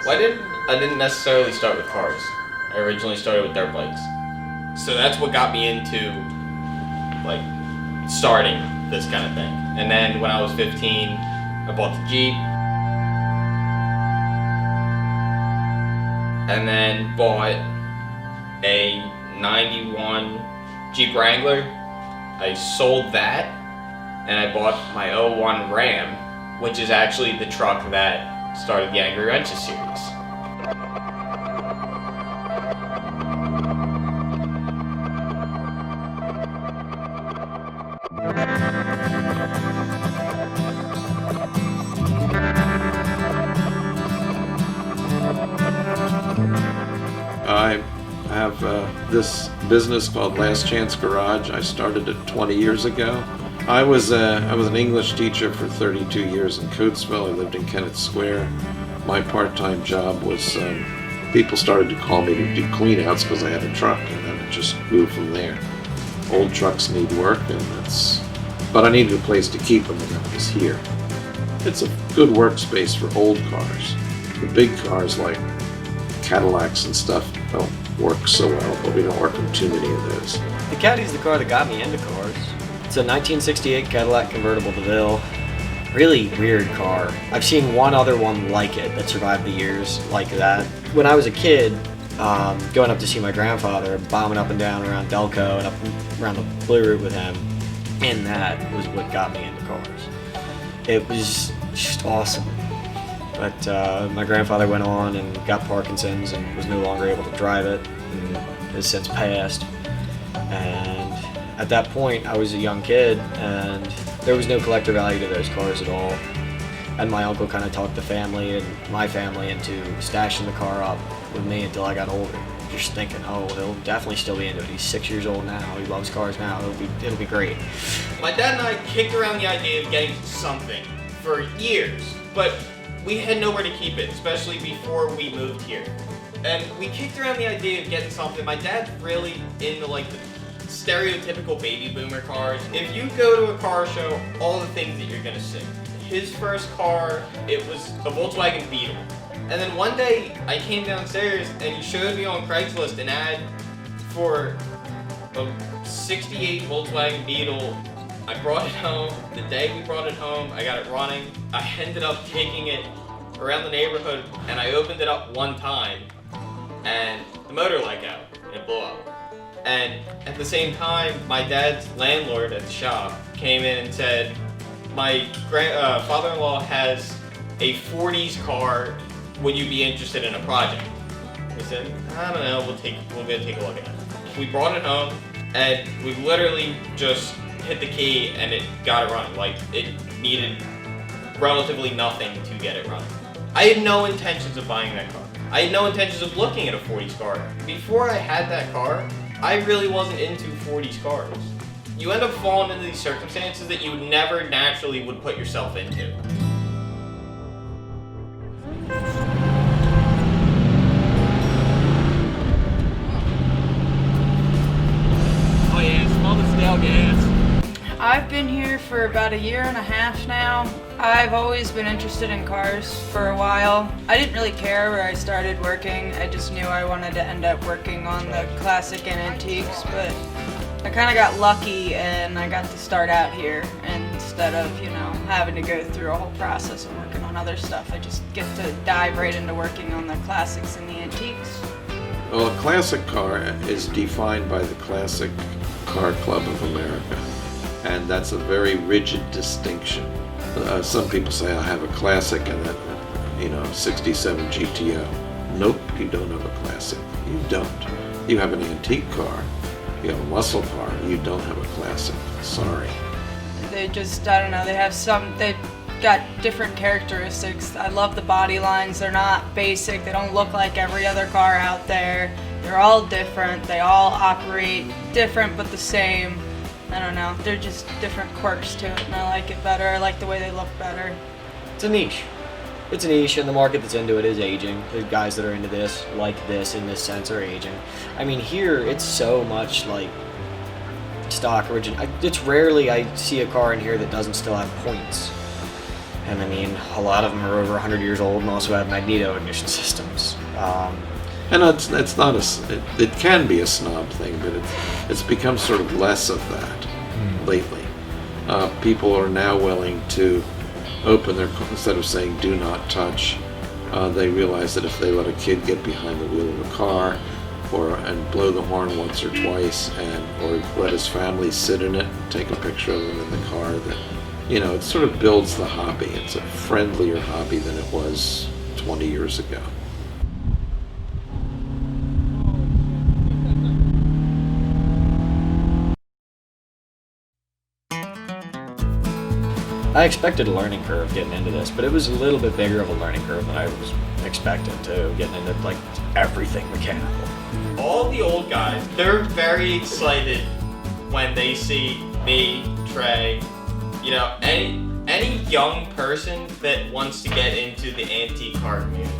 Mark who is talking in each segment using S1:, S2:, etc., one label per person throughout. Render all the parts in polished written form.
S1: Well, I didn't necessarily start with cars. I originally started with dirt bikes. So that's what got me into like starting this kind of thing. And then when I was 15, I bought the Jeep. And then bought a 91 Jeep Wrangler. I sold that and I bought my '01 Ram, which is actually the truck that started the Angry Wrenches series.
S2: I have this business called Last Chance Garage. I started it 20 years ago. I was an English teacher for 32 years in Coatesville. I lived in Kennett Square. My part-time job was people started to call me to do clean-outs because I had a truck, and then it just grew from there. Old trucks need work, but I needed a place to keep them, and that was here. It's a good workspace for old cars. The big cars like Cadillacs and stuff don't work so well, but we don't work on too many of those.
S3: The Caddy's the car that got me into cars. It's a 1968 Cadillac convertible DeVille. Really weird car. I've seen one other one like it that survived the years like that. When I was a kid, going up to see my grandfather, bombing up and down around Delco and up around the Blue Route with him, and that was what got me into cars. It was just awesome. But my grandfather went on and got Parkinson's and was no longer able to drive it, and has since passed. And at that point, I was a young kid, and there was no collector value to those cars at all. And my uncle kind of talked the family and my family into stashing the car up with me until I got older. Just thinking, oh, he'll definitely still be into it. He's 6 years old now. He loves cars now. It'll be great.
S1: My dad and I kicked around the idea of getting something for years, but we had nowhere to keep it, especially before we moved here. And we kicked around the idea of getting something. My dad's really into like the stereotypical baby boomer cars. If you go to a car show, all the things that you're gonna see. His first car, it was a Volkswagen Beetle. And then one day I came downstairs and he showed me on Craigslist an ad for a 68 Volkswagen Beetle. I brought it home. The day we brought it home, I got it running. I ended up taking it around the neighborhood and I opened it up one time and the motor let go and it blew up. And at the same time, my dad's landlord at the shop came in and said, my father-in-law has a 40s car. Would you be interested in a project? I said, I don't know, we'll go take a look at it. We brought it home and we literally just hit the key and it got it running. Like, it needed relatively nothing to get it running. I had no intentions of buying that car. I had no intentions of looking at a 40s car. Before I had that car, I really wasn't into 40s cars. You end up falling into these circumstances that you never naturally would put yourself into.
S3: Oh yeah, smell the stale gas.
S4: I've been here for about 1.5 years now. I've always been interested in cars for a while. I didn't really care where I started working. I just knew I wanted to end up working on the classic and antiques, but I kind of got lucky and I got to start out here instead of, having to go through a whole process of working on other stuff. I just get to dive right into working on the classics and the antiques.
S2: Well, a classic car is defined by the Classic Car Club of America, and that's a very rigid distinction. Some people say I have a classic and that, 67 GTO. Nope, you don't have a classic. You don't. You have an antique car. You have a muscle car. You don't have a classic. Sorry.
S4: They just, I don't know, they've got different characteristics. I love the body lines. They're not basic. They don't look like every other car out there. They're all different. They all operate different but the same. I don't know. They're just different quirks to it, and I like it better. I like the way they look better.
S3: It's a niche. It's a niche, and the market that's into it is aging. The guys that are into this, like this, in this sense, are aging. I mean, here, it's so much like stock original. It's rarely I see a car in here that doesn't still have points. And I mean, a lot of them are over 100 years old and also have magneto ignition systems.
S2: And it's not it can be a snob thing, but it's become sort of less of that lately. People are now willing to open their car, instead of saying do not touch. They realize that if they let a kid get behind the wheel of a car, and blow the horn once or twice, or let his family sit in it, and take a picture of them in the car, that it sort of builds the hobby. It's a friendlier hobby than it was 20 years ago.
S3: I expected a learning curve getting into this, but it was a little bit bigger of a learning curve than I was expecting too, getting into like everything mechanical.
S1: All the old guys, they're very excited when they see me, Trey, any young person that wants to get into the antique car community.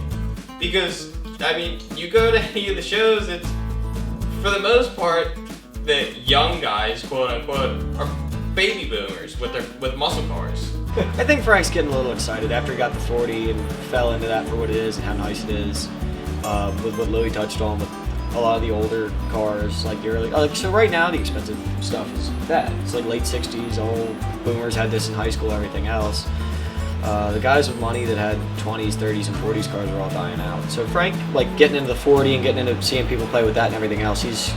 S1: Because, I mean, you go to any of the shows, it's, for the most part, the young guys, quote unquote, are baby boomers with muscle cars.
S3: I think Frank's getting a little excited after he got the 40 and fell into that for what it is and how nice it is. With what Louis touched on with a lot of the older cars, like the early, so right now the expensive stuff is that. It's like late 60s, all boomers had this in high school, everything else. The guys with money that had 20s, 30s, and 40s cars are all dying out. So Frank, like getting into the 40 and getting into seeing people play with that and everything else, he's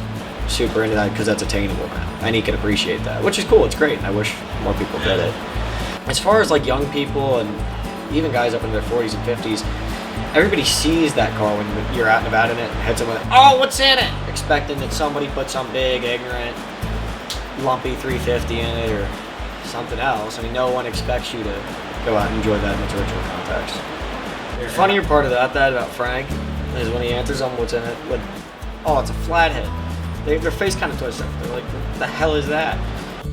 S3: super into that because that's attainable now, and he can appreciate that, which is cool. It's great, and I wish more people did it. As far as like young people and even guys up in their 40s and 50s, everybody sees that car when you're out and about in it and hits someone, oh, what's in it? Expecting that somebody put some big, ignorant, lumpy 350 in it or something else. I mean, no one expects you to go out and enjoy that in its original context. The funnier part of that about Frank is when he answers them what's in it, like, oh, it's a flathead. Their face kind of twists up. They're like, what the hell is that?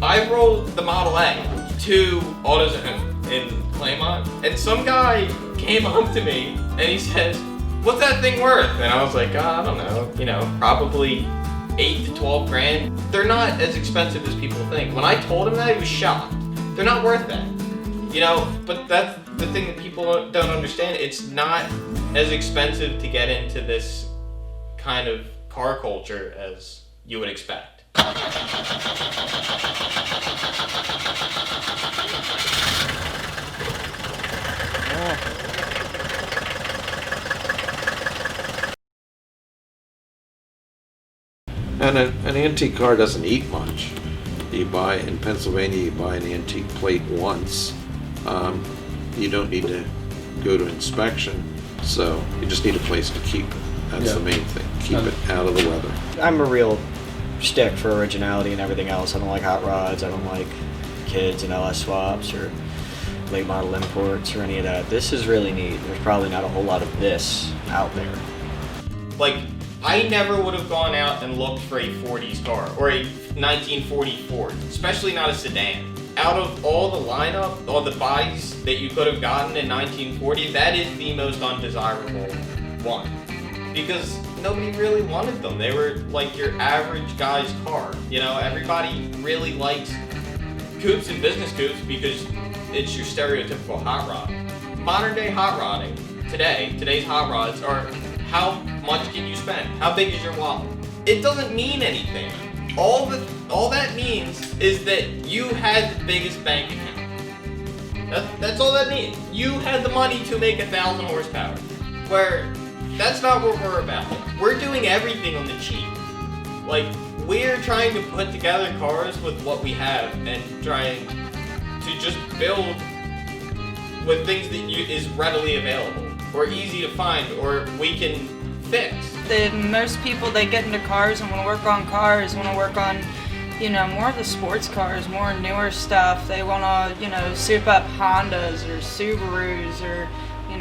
S1: I rolled the Model A to AutoZone in Claymont, and some guy came up to me and he says, what's that thing worth? And I was like, I don't know, probably 8 to 12 grand. They're not as expensive as people think. When I told him that, he was shocked. They're not worth that. But that's the thing that people don't understand. It's not as expensive to get into this kind of car culture as you would expect.
S2: And an antique car doesn't eat much. In Pennsylvania, you buy an antique plate once. You don't need to go to inspection, so you just need a place to keep it. That's the main thing. Keep it out of the weather.
S3: I'm a real stick for originality and everything else. I don't like hot rods. I don't like kids and LS swaps or late model imports or any of that. This is really neat. There's probably not a whole lot of this out there.
S1: Like, I never would have gone out and looked for a 40s car or a 1940 Ford, especially not a sedan. Out of all the lineup, all the buys that you could have gotten in 1940, that is the most undesirable one. Because nobody really wanted them. They were like your average guy's car. Everybody really likes coupes and business coupes because it's your stereotypical hot rod. Modern day hot rodding, today's hot rods are how much can you spend? How big is your wallet? It doesn't mean anything. All that means is that you had the biggest bank account. That's all that means. You had the money to make 1,000 horsepower. Where that's not what we're about. We're doing everything on the cheap. Like, we're trying to put together cars with what we have and trying to just build with things that is readily available or easy to find or we can fix.
S4: Most people, they get into cars and want to work on cars, want to work on, more of the sports cars, more newer stuff. They want to, soup up Hondas or Subarus or,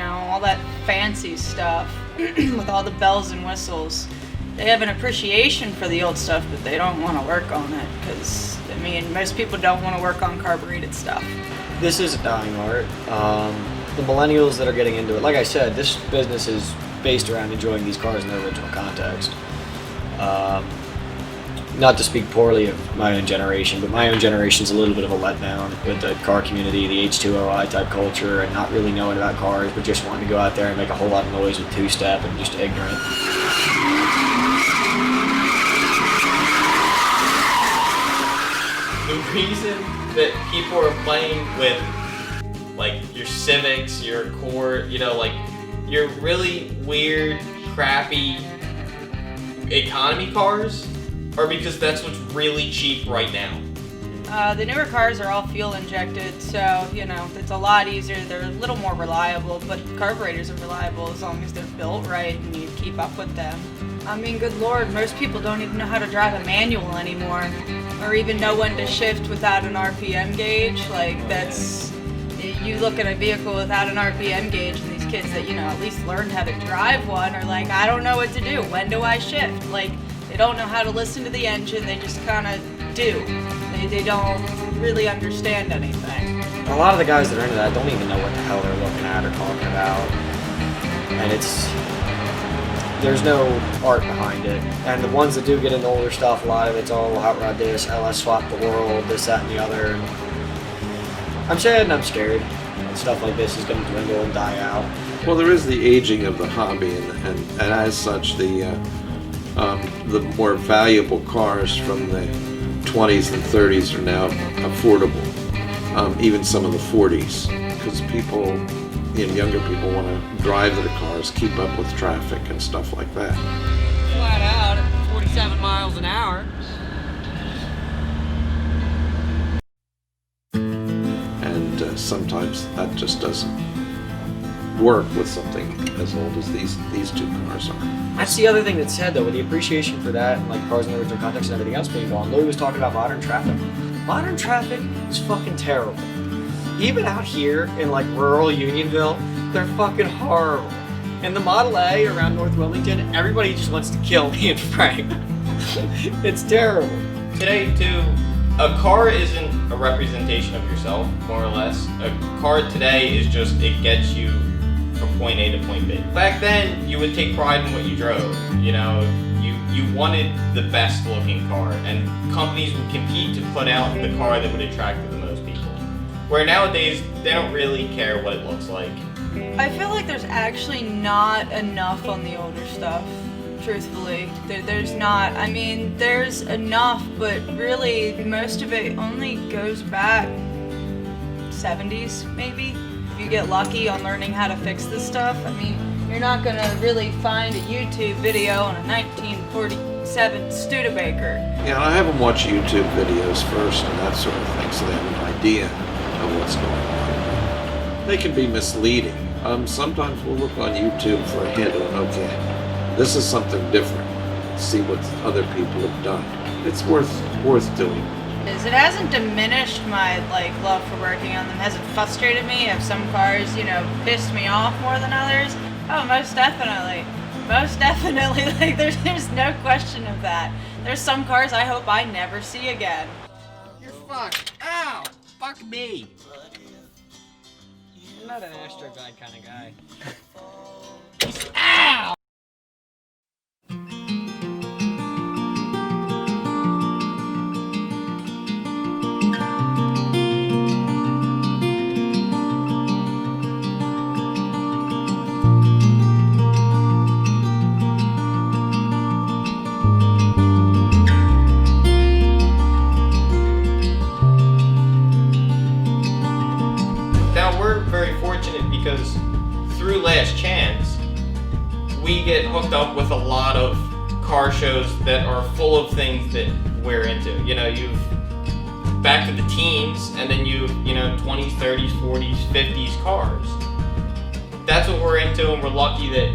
S4: all that fancy stuff with all the bells and whistles. They have an appreciation for the old stuff, but they don't want to work on it because, most people don't want to work on carbureted stuff.
S3: This is a dying art. The millennials that are getting into it, like I said, this business is based around enjoying these cars in their original context. not to speak poorly of my own generation, but my own generation's a little bit of a letdown with the car community, the H2OI type culture, and not really knowing about cars, but just wanting to go out there and make a whole lot of noise with two-step and just ignorant.
S1: The reason that people are playing with like your Civics, your Accord, you know, like your really weird, crappy economy cars are because that's what's really cheap right now.
S4: The newer cars are all fuel injected, so, you know, it's a lot easier. They're a little more reliable, but carburetors are reliable as long as they're built right and you keep up with them. I mean, good Lord, most people don't even know how to drive a manual anymore, or even know when to shift without an RPM gauge. Like, that's, you look at a vehicle without an RPM gauge, and these kids that, you know, at least learned how to drive one are like, I don't know what to do. When do I shift? Like, they don't know how to listen to the engine, they just kind of do. They don't really understand anything.
S3: A lot of the guys that are into that don't even know what the hell they're looking at or talking about. And there's no art behind it. And the ones that do get into older stuff, a lot of it's all hot rod this, LS swap the world, this, that, and the other. And I'm sad and I'm scared that stuff like this is going to dwindle and die out.
S2: Well, there is the aging of the hobby, and as such, the more valuable cars from the 20s and 30s are now affordable, even some of the 40s, because people, younger people want to drive their cars, keep up with traffic and stuff like that.
S5: Flat out at 47 miles an hour.
S2: And sometimes that just doesn't work with something as old as these two cars are.
S3: That's the other thing that's said, though, with the appreciation for that, and like cars in the original context and everything else being gone. Louis was talking about modern traffic. Modern traffic is fucking terrible. Even out here in like rural Unionville, they're fucking horrible. And the Model A around North Wilmington, everybody just wants to kill me and Frank. It's terrible.
S1: Today, too, a car isn't a representation of yourself, more or less. A car today is just, it gets you from point A to point B. Back then, you would take pride in what you drove. You know, you wanted the best looking car, and companies would compete to put out the car that would attract the most people. Where nowadays, they don't really care what it looks like.
S4: I feel like there's actually not enough on the older stuff, truthfully. There's not. I mean, there's enough, but really, most of it only goes back 70s, maybe. If you get lucky on learning how to fix this stuff, I mean, you're not gonna really find a YouTube video on a 1947 Studebaker.
S2: Yeah, I have them watch YouTube videos first and that sort of thing, so they have an idea of what's going on. They can be misleading. Sometimes we'll look on YouTube for a hint on, okay, this is something different. See what other people have done. It's worth doing.
S4: It hasn't diminished my love for working on them. Has it frustrated me? Have some cars, pissed me off more than others? Oh, most definitely. Most definitely. There's no question of that. There's some cars I hope I never see again.
S5: You're fucked. Ow! Fuck me.
S3: I'm not an Astro Guide kind of guy.
S5: Ow!
S1: Because through Last Chance, we get hooked up with a lot of car shows that are full of things that we're into. You've back to the teens, and then 20s, 30s, 40s, 50s cars. That's what we're into, and we're lucky that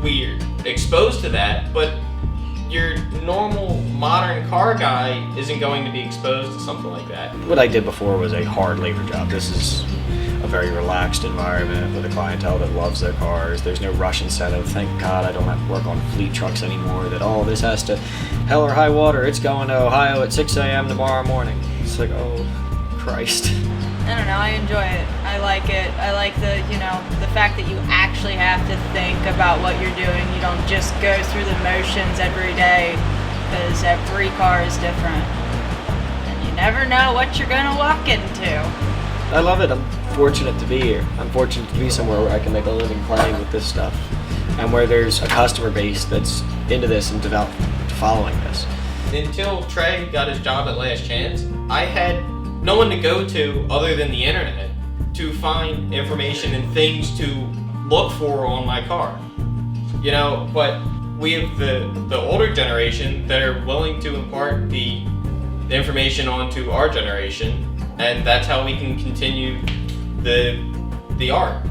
S1: we're exposed to that, but your normal modern car guy isn't going to be exposed to something like that.
S3: What I did before was a hard labor job. This is a very relaxed environment with a clientele that loves their cars. There's no rush incentive. Thank God I don't have to work on fleet trucks anymore. That, this has to hell or high water. It's going to Ohio at 6 a.m. tomorrow morning. It's like, oh, Christ.
S4: I don't know, I enjoy it. I like it. I like the fact that you actually have to think about what you're doing. You don't just go through the motions every day. because every car is different. And you never know what you're gonna walk into.
S3: I love it. I'm fortunate to be here. I'm fortunate to be somewhere where I can make a living playing with this stuff, and where there's a customer base that's into this and following this.
S1: Until Trey got his job at Last Chance, I had no one to go to other than the internet to find information and things to look for on my car. You know, but we have the older generation that are willing to impart the information onto our generation, and that's how we can continue the art.